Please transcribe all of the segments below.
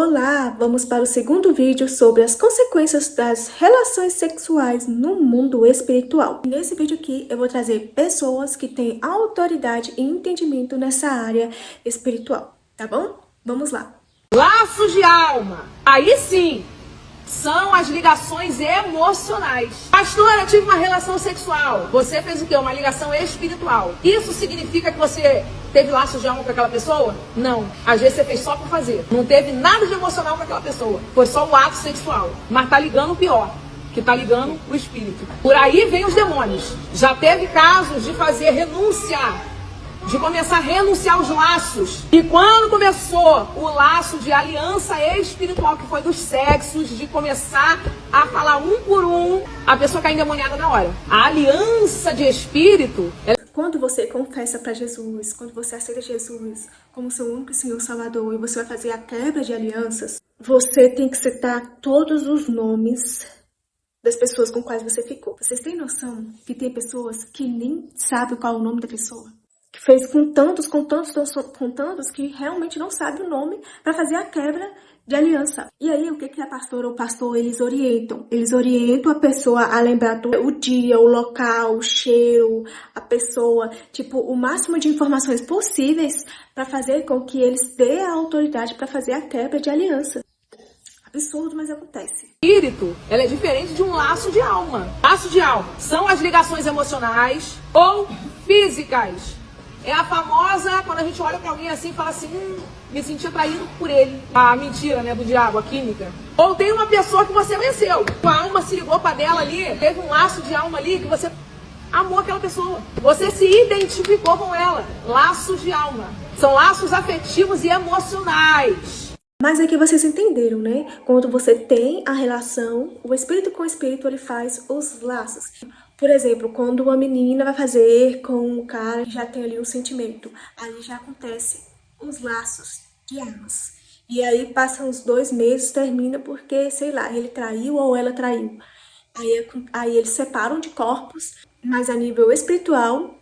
Olá, vamos para o segundo vídeo sobre as consequências das relações sexuais no mundo espiritual. Nesse vídeo aqui eu vou trazer pessoas que têm autoridade e entendimento nessa área espiritual, tá bom? Vamos lá. Laços de alma. Aí sim, são as ligações emocionais. Pastora, eu tive uma relação sexual. Você fez o quê? Uma ligação espiritual. Isso significa que você teve laços de alma com aquela pessoa? Não. Às vezes você fez só por fazer. Não teve nada de emocional com aquela pessoa. Foi só o ato sexual. Mas tá ligando o pior, que tá ligando o espírito. Por aí vem os demônios. Já teve casos de fazer renunciar, de começar a renunciar os laços. E quando começou o laço de aliança espiritual, que foi dos sexos, de começar a falar um por um, a pessoa cai endemoniada na hora. A aliança de espírito... Quando você confessa para Jesus, quando você aceita Jesus como seu único Senhor Salvador e você vai fazer a quebra de alianças, você tem que citar todos os nomes das pessoas com quais você ficou. Vocês têm noção que tem pessoas que nem sabem qual é o nome da pessoa? Que fez com tantos que realmente não sabe o nome para fazer a quebra de aliança. E aí, o que a pastora ou o pastor, eles orientam? Eles orientam a pessoa a lembrar o dia, o local, o cheiro, a pessoa, tipo, o máximo de informações possíveis para fazer com que eles dêem a autoridade para fazer a quebra de aliança. Absurdo, mas acontece. Espírito, ela é diferente de um laço de alma. Laço de alma são as ligações emocionais ou físicas. É a famosa, quando a gente olha pra alguém assim e fala assim, me senti atraído por ele. A mentira, né, do diabo, a química. Ou tem uma pessoa que você venceu. A alma se ligou pra dela ali, teve um laço de alma ali que você amou aquela pessoa. Você se identificou com ela. Laços de alma. São laços afetivos e emocionais. Mas aqui vocês entenderam, né? Quando você tem a relação, o espírito com o espírito, ele faz os laços. Por exemplo, quando uma menina vai fazer com um cara que já tem ali um sentimento, aí já acontece os laços de almas. E aí passam uns 2 meses, termina porque, sei lá, ele traiu ou ela traiu. Aí eles separam de corpos, mas a nível espiritual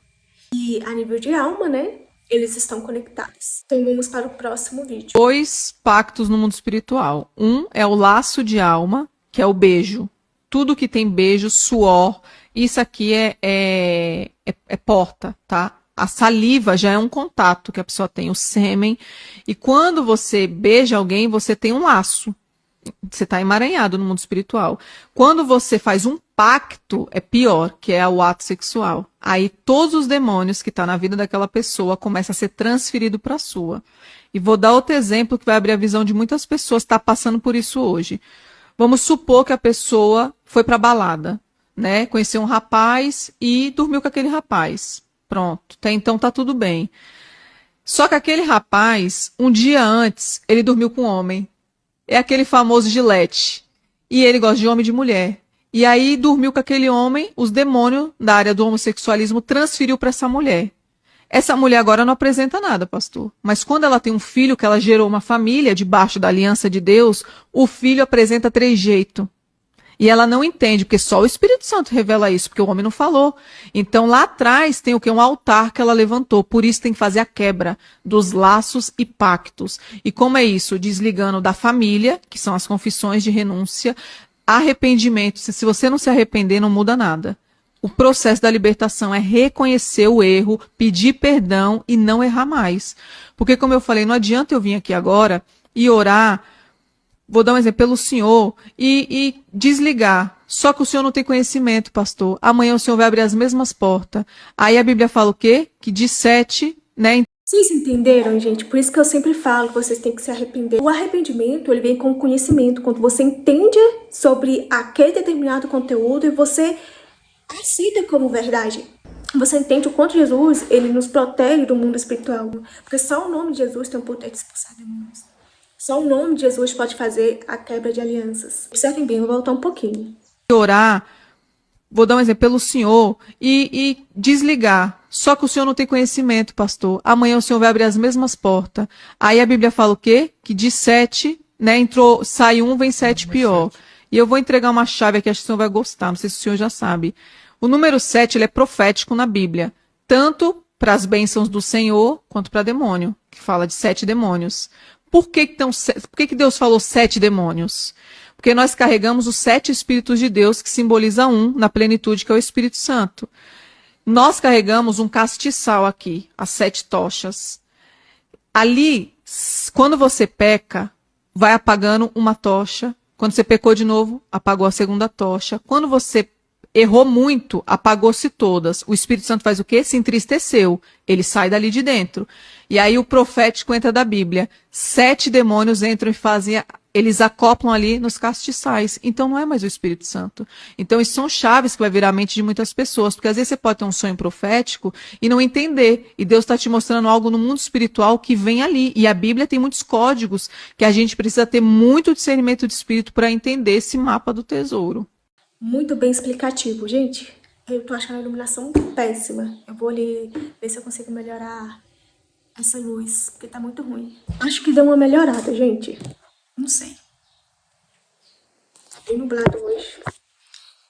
e a nível de alma, né? Eles estão conectados. Então vamos para o próximo vídeo. 2 pactos no mundo espiritual. Um é o laço de alma, que é o beijo. Tudo que tem beijo, suor, isso aqui é porta, tá? A saliva já é um contato que a pessoa tem, o sêmen. E quando você beija alguém, você tem um laço. Você está emaranhado no mundo espiritual. Quando você faz um pacto, é pior, que é o ato sexual. Aí todos os demônios que estão na vida daquela pessoa começam a ser transferidos para a sua. E vou dar outro exemplo que vai abrir a visão de muitas pessoas que estão passando por isso hoje. Vamos supor que a pessoa foi para balada, né? Conheceu um rapaz e dormiu com aquele rapaz. Pronto, até então tá tudo bem. Só que aquele rapaz, um dia antes, ele dormiu com um homem. É aquele famoso Gillette. E ele gosta de homem e de mulher. E aí dormiu com aquele homem, os demônios da área do homossexualismo transferiu para essa mulher. Essa mulher agora não apresenta nada, pastor. Mas quando ela tem um filho, que ela gerou uma família debaixo da aliança de Deus, o filho apresenta trejeito. E ela não entende, porque só o Espírito Santo revela isso, porque o homem não falou. Então lá atrás tem o que? Um altar que ela levantou. Por isso tem que fazer a quebra dos laços e pactos. E como é isso? Desligando da família, que são as confissões de renúncia, arrependimento. Se você não se arrepender, não muda nada. O processo da libertação é reconhecer o erro, pedir perdão e não errar mais. Porque, como eu falei, não adianta eu vir aqui agora e orar, vou dar um exemplo, pelo senhor e desligar. Só que o senhor não tem conhecimento, pastor. Amanhã o senhor vai abrir as mesmas portas. Aí a Bíblia fala o quê? Que de 7, né? Vocês entenderam, gente? Por isso que eu sempre falo que vocês têm que se arrepender. O arrependimento, ele vem com conhecimento. Quando você entende sobre aquele determinado conteúdo e você aceita como verdade. Você entende o quanto Jesus, ele nos protege do mundo espiritual. Porque só o nome de Jesus tem o poder de expulsar demônios. Só o nome de Jesus pode fazer a quebra de alianças. Observem bem, vou voltar um pouquinho. Orar, vou dar um exemplo, pelo senhor e desligar. Só que o senhor não tem conhecimento, pastor. Amanhã o senhor vai abrir as mesmas portas. Aí a Bíblia fala o quê? Que de 7, né, sai 1, vem 7 pior. E eu vou entregar uma chave aqui, acho que o senhor vai gostar, não sei se o senhor já sabe. O número 7, ele é profético na Bíblia. Tanto para as bênçãos do Senhor, quanto para demônio, que fala de 7 demônios. Por que Deus falou 7 demônios? Porque nós carregamos os 7 Espíritos de Deus, que simboliza um na plenitude, que é o Espírito Santo. Nós carregamos um castiçal aqui, as 7 tochas. Ali, quando você peca, vai apagando uma tocha. Quando você pecou de novo, apagou a segunda tocha. Quando você errou muito, apagou-se todas. O Espírito Santo faz o quê? Se entristeceu. Ele sai dali de dentro. E aí o profético entra da Bíblia. 7 demônios entram e fazem, eles acoplam ali nos castiçais. Então não é mais o Espírito Santo. Então isso são chaves que vai virar a mente de muitas pessoas. Porque às vezes você pode ter um sonho profético e não entender. E Deus está te mostrando algo no mundo espiritual que vem ali. E a Bíblia tem muitos códigos que a gente precisa ter muito discernimento de espírito para entender esse mapa do tesouro. Muito bem explicativo, gente. Eu tô achando a iluminação péssima. Eu vou ali ver se eu consigo melhorar essa luz, porque tá muito ruim. Acho que deu uma melhorada, gente. Não sei. Tá bem nublado hoje.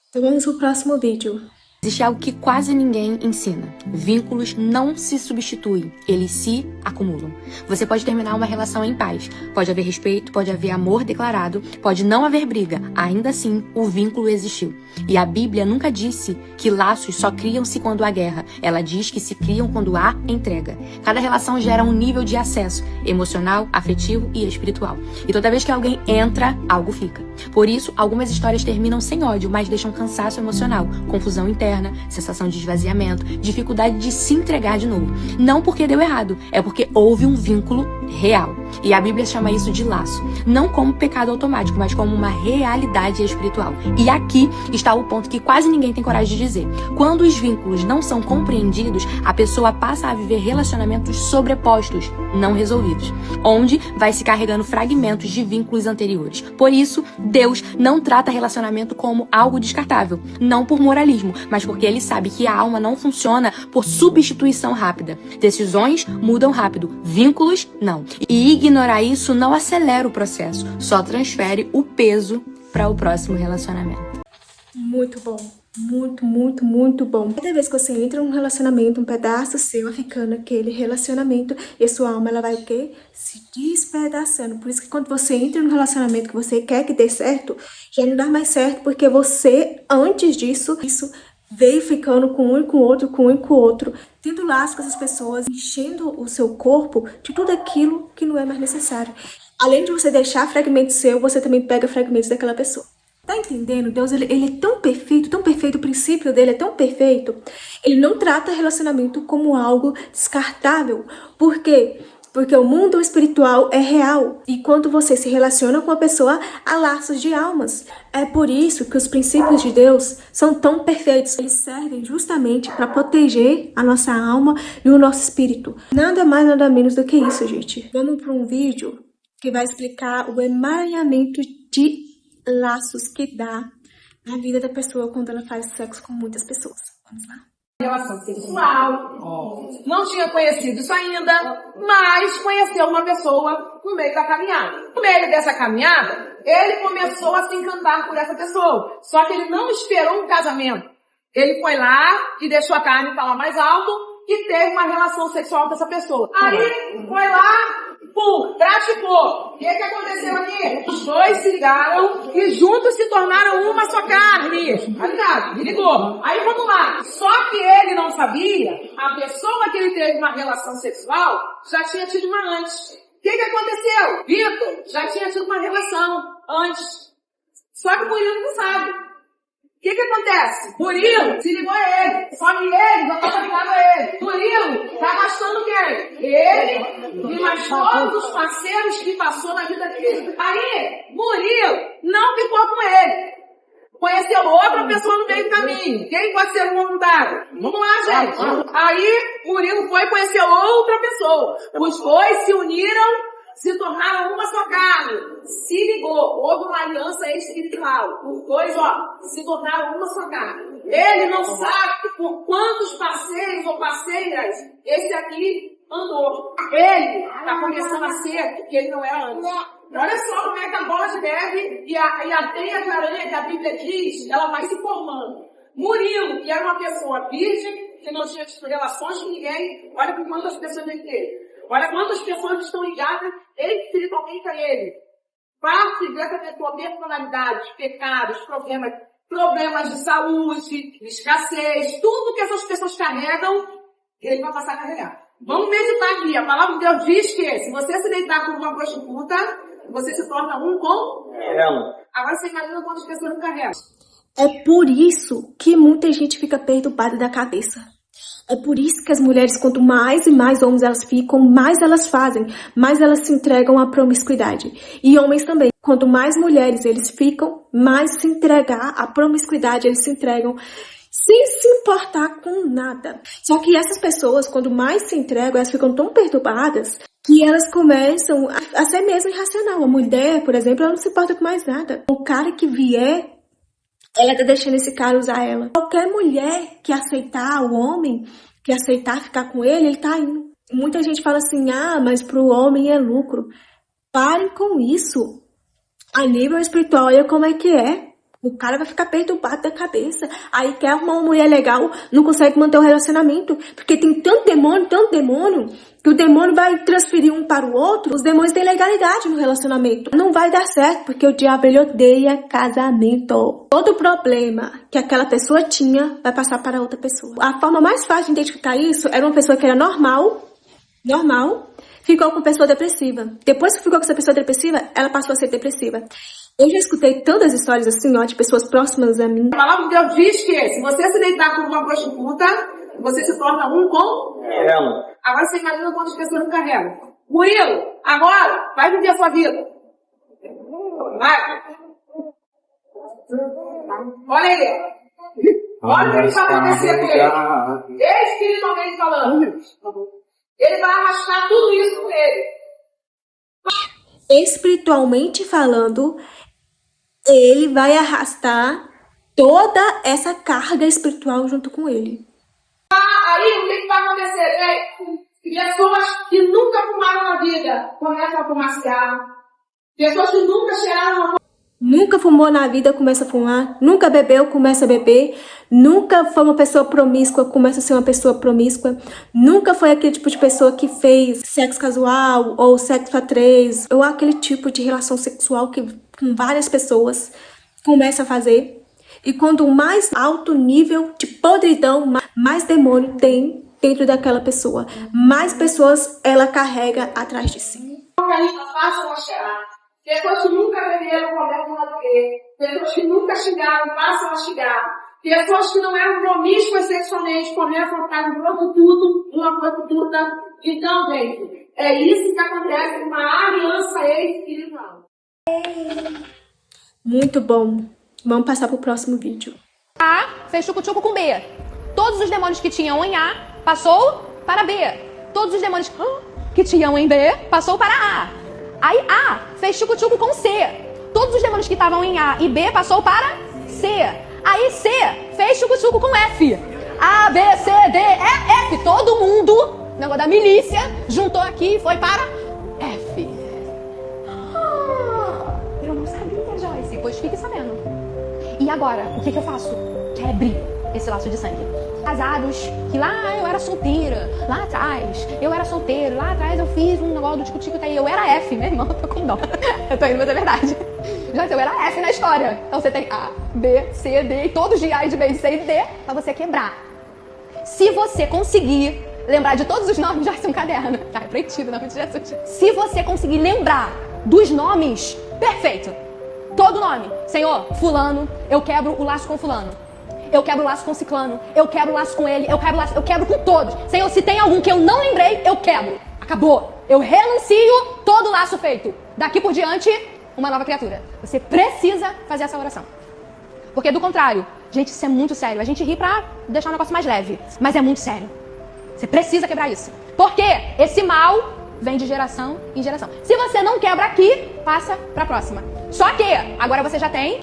Então vamos pro próximo vídeo. Existe algo que quase ninguém ensina. Vínculos não se substituem, eles se acumulam. Você pode terminar uma relação em paz. Pode haver respeito, pode haver amor declarado, pode não haver briga. Ainda assim, o vínculo existiu. E a Bíblia nunca disse que laços só criam-se quando há guerra. Ela diz que se criam quando há entrega. Cada relação gera um nível de acesso emocional, afetivo e espiritual. E toda vez que alguém entra, algo fica. Por isso, algumas histórias terminam sem ódio, mas deixam cansaço emocional, confusão interna, sensação de esvaziamento, dificuldade de se entregar de novo. Não porque deu errado, é porque houve um vínculo real. E a Bíblia chama isso de laço. Não como pecado automático, mas como uma realidade espiritual. E aqui está o ponto que quase ninguém tem coragem de dizer. Quando os vínculos não são compreendidos, a pessoa passa a viver relacionamentos sobrepostos, não resolvidos, onde vai se carregando fragmentos de vínculos anteriores. Por isso, Deus não trata relacionamento como algo descartável, não por moralismo, mas porque ele sabe que a alma não funciona por substituição rápida. Decisões mudam rápido, vínculos não. E ignorar isso não acelera o processo, só transfere o peso para o próximo relacionamento. Muito bom. Muito, muito, muito bom. Cada vez que você entra num relacionamento, um pedaço seu vai ficando aquele relacionamento e a sua alma, ela vai o quê? Se despedaçando. Por isso que quando você entra num relacionamento que você quer que dê certo, já não dá mais certo, porque você, antes disso, isso veio ficando com um e com o outro, com um e com o outro, tendo laço com essas pessoas, enchendo o seu corpo de tudo aquilo que não é mais necessário. Além de você deixar fragmentos seu, você também pega fragmentos daquela pessoa. Tá entendendo? Deus, ele é tão perfeito, o princípio dele é tão perfeito. Ele não trata relacionamento como algo descartável. Por quê? Porque o mundo espiritual é real. E quando você se relaciona com a pessoa, há laços de almas. É por isso que os princípios de Deus são tão perfeitos. Eles servem justamente para proteger a nossa alma e o nosso espírito. Nada mais, nada menos do que isso, gente. Vamos para um vídeo que vai explicar o emaranhamento de laços que dá na vida da pessoa quando ela faz sexo com muitas pessoas. Vamos lá. Relação sexual, não tinha conhecido isso ainda, mas conheceu uma pessoa no meio da caminhada. No meio dessa caminhada, ele começou a se encantar por essa pessoa, só que ele não esperou um casamento. Ele foi lá e deixou a carne falar mais alto e teve uma relação sexual com essa pessoa. Aí, foi lá, praticou. O que aconteceu aqui? Os dois se ligaram e juntos se tornaram uma só carne. Tá ligado? Me ligou. Aí vamos lá. Só que ele não sabia, a pessoa que ele teve uma relação sexual já tinha tido uma antes. O que aconteceu? Vitor já tinha tido uma relação antes. Só que o Murilo não sabe. O que acontece? Murilo se ligou a ele, só que ele não estava ligado a ele. Murilo está gastando quem? Ele e mais todos os parceiros que passou na vida dele. Aí, Murilo não ficou com ele. Conheceu outra pessoa no meio do caminho. Quem pode ser um voluntário? Vamos lá, gente. Aí, Murilo foi conhecer outra pessoa. Os dois se uniram, se tornaram uma só carne. Se ligou. Houve uma aliança espiritual. Os dois, se tornaram uma só carne. Ele não sabe por quantos parceiros ou parceiras esse aqui andou. Ele está começando a ser o que ele não era antes. Olha só como é que a bola de neve e a teia de aranha que a Bíblia diz, ela vai se formando. Murilo, que era uma pessoa virgem, que não tinha tido relações com ninguém, olha por quantas pessoas ele teve. Olha quantas pessoas estão ligadas espiritualmente a ele. Parte dessa pessoa, personalidades, pecados, problemas de saúde, escassez, tudo que essas pessoas carregam, ele vai passar a carregar. Vamos meditar aqui. A palavra de Deus diz que se você se deitar com uma prostituta, você se torna um com ela. Agora você imagina quantas pessoas não carregam. É por isso que muita gente fica perturbada da cabeça. É por isso que as mulheres, quanto mais e mais homens elas ficam, mais elas fazem, mais elas se entregam à promiscuidade. E homens também. Quanto mais mulheres eles ficam, mais se entregar à promiscuidade, eles se entregam sem se importar com nada. Só que essas pessoas, quando mais se entregam, elas ficam tão perturbadas que elas começam a ser mesmo irracional. A mulher, por exemplo, ela não se importa com mais nada. O cara que vier, ela tá deixando esse cara usar ela. Qualquer mulher que aceitar o homem, que aceitar ficar com ele tá indo. Muita gente fala assim, mas pro homem é lucro. Parem com isso. A nível espiritual, olha como é que é. O cara vai ficar perturbado da cabeça. Aí quer arrumar uma mulher legal, não consegue manter o relacionamento. Porque tem tanto demônio, que o demônio vai transferir um para o outro. Os demônios têm legalidade no relacionamento. Não vai dar certo, porque o diabo ele odeia casamento. Todo problema que aquela pessoa tinha vai passar para outra pessoa. A forma mais fácil de identificar isso era uma pessoa que era normal, ficou com pessoa depressiva. Depois que ficou com essa pessoa depressiva, ela passou a ser depressiva. Eu já escutei tantas histórias assim, de pessoas próximas a mim. A palavra de Deus diz que se você se deitar com uma prostituta, você se torna um com ela. Agora você imagina quantas pessoas não carregam. Murilo, agora, vai viver a sua vida. Vai. Olha aí. Olha o que ele vai acontecer com ele. Espiritualmente falando. Ele vai arrastar tudo isso com ele. Espiritualmente falando, ele vai arrastar toda essa carga espiritual junto com ele. Aí o que vai acontecer, gente? Pessoas que nunca fumaram na vida começam a fumar cigarro. Pessoas que nunca cheiraram uma... Nunca fumou na vida, começa a fumar. Nunca bebeu, começa a beber. Nunca foi uma pessoa promíscua, começa a ser uma pessoa promíscua. Nunca foi aquele tipo de pessoa que fez sexo casual ou sexo a três. Ou aquele tipo de relação sexual que com várias pessoas começa a fazer. E quanto mais alto nível de podridão, mais demônio tem dentro daquela pessoa. Mais pessoas ela carrega atrás de si. Façam a cheirar. Pessoas que nunca beberam começam a beber. Pessoas que nunca xingaram passam a xingar. Pessoas que não eram promíscuas sexualmente começam a ficar uma prostituta. Então, gente, é isso que acontece com uma aliança espiritual. Muito bom. Vamos passar pro próximo vídeo. A fez chucu-chucu com B. Todos os demônios que tinham em A passou para B. Todos os demônios que tinham em B passou para A. Aí A fez chucu-chucu com C. Todos os demônios que estavam em A e B passou para C. Aí C fez chucu-chucu com F. A, B, C, D, E, F. Todo mundo, negócio da milícia, juntou aqui e foi para F. Eu não sabia, Joyce. Pois fique sabendo. E agora, o que eu faço? Quebre esse laço de sangue. Casados, que lá eu era solteira, lá atrás, eu era solteiro, lá atrás eu fiz um negócio do tico-tico, tá aí, eu era F, meu irmão, eu tô com dó. Eu tô indo, mas é verdade. Já eu era F na história. Então você tem A, B, C, D, e todos de A e de B, de C e de D, pra você quebrar. Se você conseguir lembrar de todos os nomes, já é um caderno. Tá repreendido, não, Jesus. Se você conseguir lembrar dos nomes, perfeito. Todo nome. Senhor, fulano, eu quebro o laço com fulano. Eu quebro o laço com ciclano. Eu quebro o laço com ele. Eu quebro com todos. Senhor, se tem algum que eu não lembrei, eu quebro. Acabou. Eu renuncio todo o laço feito. Daqui por diante, uma nova criatura. Você precisa fazer essa oração. Porque do contrário, gente, isso é muito sério. A gente ri pra deixar o negócio mais leve. Mas é muito sério. Você precisa quebrar isso. Porque esse mal vem de geração em geração. Se você não quebra aqui, passa pra próxima. Só que agora você já tem...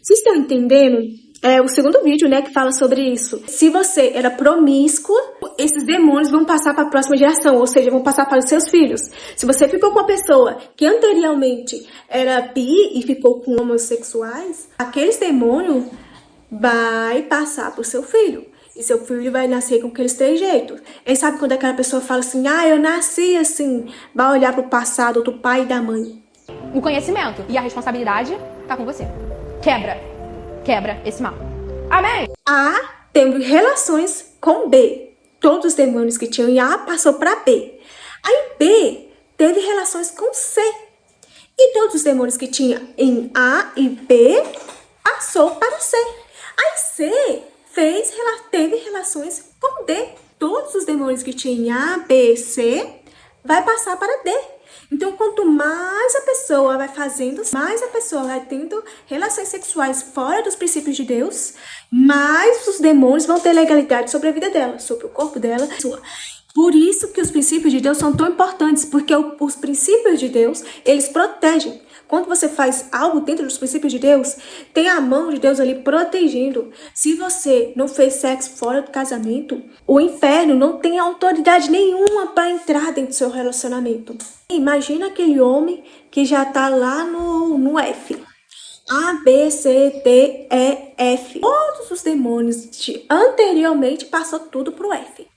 Vocês estão entendendo? É o segundo vídeo, né, que fala sobre isso. Se você era promíscua, esses demônios vão passar para a próxima geração, ou seja, vão passar para os seus filhos. Se você ficou com uma pessoa que anteriormente era bi e ficou com homossexuais, aqueles demônios vai passar para o seu filho. E seu filho vai nascer com aqueles trejeitos. E sabe quando aquela pessoa fala assim, eu nasci assim, vai olhar pro passado do pai e da mãe. O conhecimento e a responsabilidade tá com você. Quebra esse mal. Amém? A teve relações com B. Todos os demônios que tinham em A passou para B. Aí B teve relações com C. E todos os demônios que tinham em A e B passou para C. Aí C teve relações com D. Todos os demônios que tinham em A, B, C vai passar para D. Então, quanto mais a pessoa vai fazendo, mais a pessoa vai tendo relações sexuais fora dos princípios de Deus, mais os demônios vão ter legalidade sobre a vida dela, sobre o corpo dela. Por isso que os princípios de Deus são tão importantes, porque os princípios de Deus, eles protegem. Quando você faz algo dentro dos princípios de Deus, tem a mão de Deus ali protegendo. Se você não fez sexo fora do casamento, o inferno não tem autoridade nenhuma para entrar dentro do seu relacionamento. Imagina aquele homem que já está lá no F. A, B, C, D, E, F. Todos os demônios anteriormente passou tudo pro F.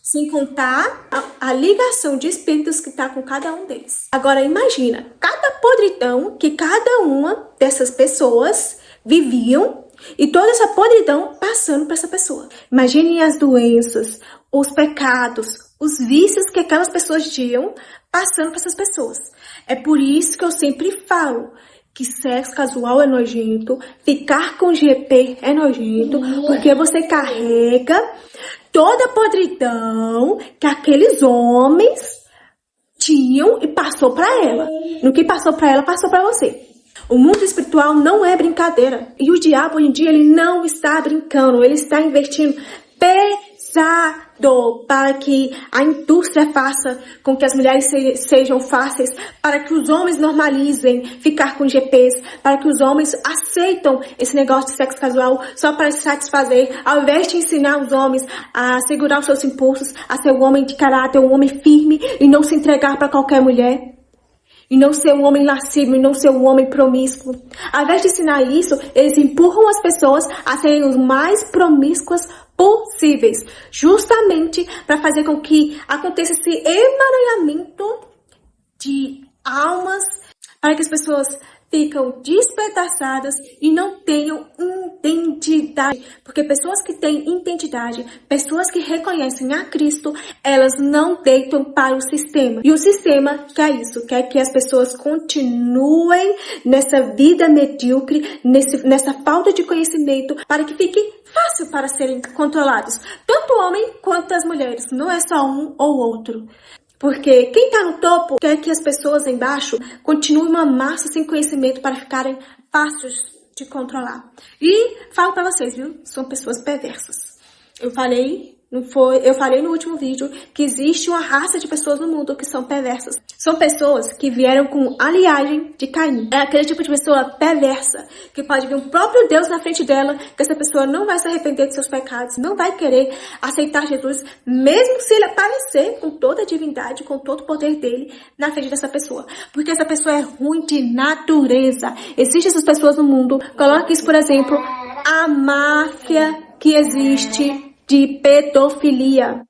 Sem contar a ligação de espíritos que está com cada um deles. Agora imagina, cada podridão que cada uma dessas pessoas viviam e toda essa podridão passando para essa pessoa. Imaginem as doenças, os pecados, os vícios que aquelas pessoas tinham passando para essas pessoas. É por isso que eu sempre falo que sexo casual é nojento, ficar com GP é nojento, porque você carrega toda a podridão que aqueles homens tinham e passou para ela. No que passou para ela, passou para você. O mundo espiritual não é brincadeira. E o diabo, hoje em dia, ele não está brincando. Ele está investindo pesado para que a indústria faça com que as mulheres sejam fáceis, para que os homens normalizem ficar com GPs, para que os homens aceitam esse negócio de sexo casual só para se satisfazer, ao invés de ensinar os homens a segurar os seus impulsos, a ser um homem de caráter, um homem firme e não se entregar para qualquer mulher. E não ser um homem lascivo, e não ser um homem promíscuo. Ao invés de ensinar isso, eles empurram as pessoas a serem os mais promíscuas possíveis. Justamente para fazer com que aconteça esse emaranhamento de almas, para que as pessoas ficam despedaçadas e não tenham identidade. Porque pessoas que têm identidade, pessoas que reconhecem a Cristo, elas não deitam para o sistema. E o sistema quer isso, quer que as pessoas continuem nessa vida medíocre, nessa falta de conhecimento, para que fique fácil para serem controlados. Tanto o homem quanto as mulheres, não é só um ou outro. Porque quem está no topo quer que as pessoas embaixo continuem uma massa sem conhecimento para ficarem fáceis de controlar. E falo para vocês, viu? São pessoas perversas. Eu falei no último vídeo que existe uma raça de pessoas no mundo que são perversas. São pessoas que vieram com a linhagem de Caim. É aquele tipo de pessoa perversa, que pode vir o próprio Deus na frente dela, que essa pessoa não vai se arrepender dos seus pecados, não vai querer aceitar Jesus, mesmo se ele aparecer com toda a divindade, com todo o poder dele na frente dessa pessoa. Porque essa pessoa é ruim de natureza. Existem essas pessoas no mundo. Coloque isso, por exemplo, a máfia que existe de pedofilia.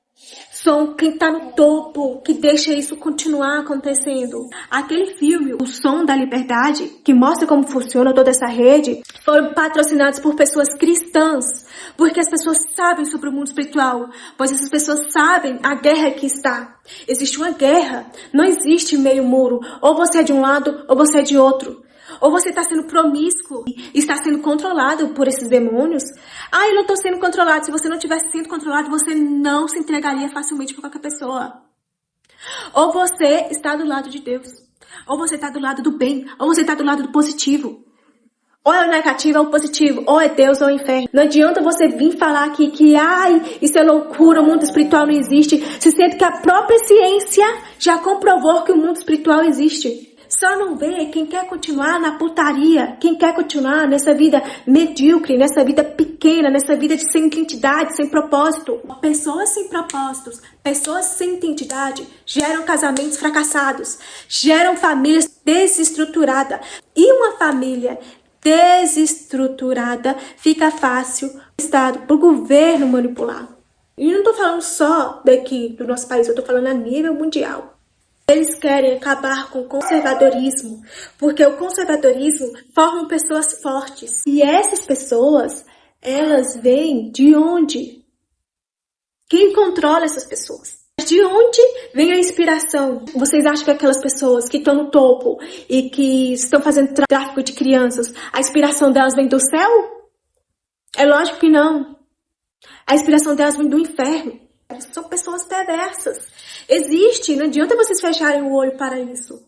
São quem tá no topo que deixa isso continuar acontecendo. Aquele filme, O Som da Liberdade, que mostra como funciona toda essa rede, foram patrocinados por pessoas cristãs, porque as pessoas sabem sobre o mundo espiritual, pois essas pessoas sabem a guerra que está. Existe uma guerra, não existe meio muro, ou você é de um lado ou você é de outro. Ou você está sendo promíscuo e está sendo controlado por esses demônios. Eu não estou sendo controlado. Se você não tivesse sendo controlado, você não se entregaria facilmente para qualquer pessoa. Ou você está do lado de Deus. Ou você está do lado do bem. Ou você está do lado do positivo. Ou é o negativo ou o positivo. Ou é Deus ou é o inferno. Não adianta você vir falar aqui que isso é loucura, o mundo espiritual não existe. Se sendo que a própria ciência já comprovou que o mundo espiritual existe. Só não vê quem quer continuar na putaria, quem quer continuar nessa vida medíocre, nessa vida pequena, nessa vida sem identidade, sem propósito. Pessoas sem propósitos, pessoas sem identidade geram casamentos fracassados, geram famílias desestruturadas. E uma família desestruturada, fica fácil o Estado, para o governo manipular. E não estou falando só daqui do nosso país, eu estou falando a nível mundial. Eles querem acabar com o conservadorismo, porque o conservadorismo forma pessoas fortes. E essas pessoas, elas vêm de onde? Quem controla essas pessoas? De onde vem a inspiração? Vocês acham que aquelas pessoas que estão no topo e que estão fazendo tráfico de crianças, a inspiração delas vem do céu? É lógico que não. A inspiração delas vem do inferno. São pessoas perversas. Existe, não adianta vocês fecharem o olho para isso.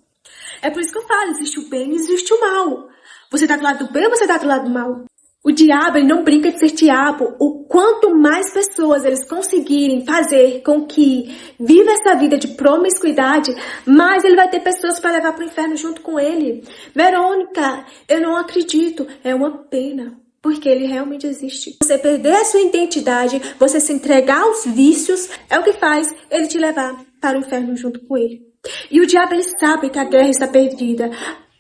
É por isso que eu falo, existe o bem e existe o mal. Você tá do lado do bem ou você tá do lado do mal? O diabo, ele não brinca de ser diabo. O quanto mais pessoas eles conseguirem fazer com que viva essa vida de promiscuidade, mais ele vai ter pessoas para levar para o inferno junto com ele. Verônica, eu não acredito. É uma pena. Porque ele realmente existe. Você perder a sua identidade, você se entregar aos vícios, é o que faz ele te levar para o inferno junto com ele. E o diabo, ele sabe que a guerra está perdida.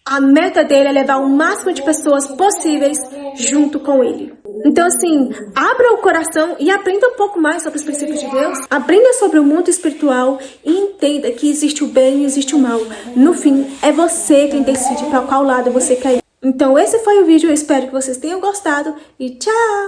A meta dele é levar o máximo de pessoas possíveis junto com ele. Então, assim, abra o coração e aprenda um pouco mais sobre os princípios de Deus. Aprenda sobre o mundo espiritual e entenda que existe o bem e existe o mal. No fim, é você quem decide para qual lado você quer ir. Então, esse foi o vídeo. Eu espero que vocês tenham gostado e tchau!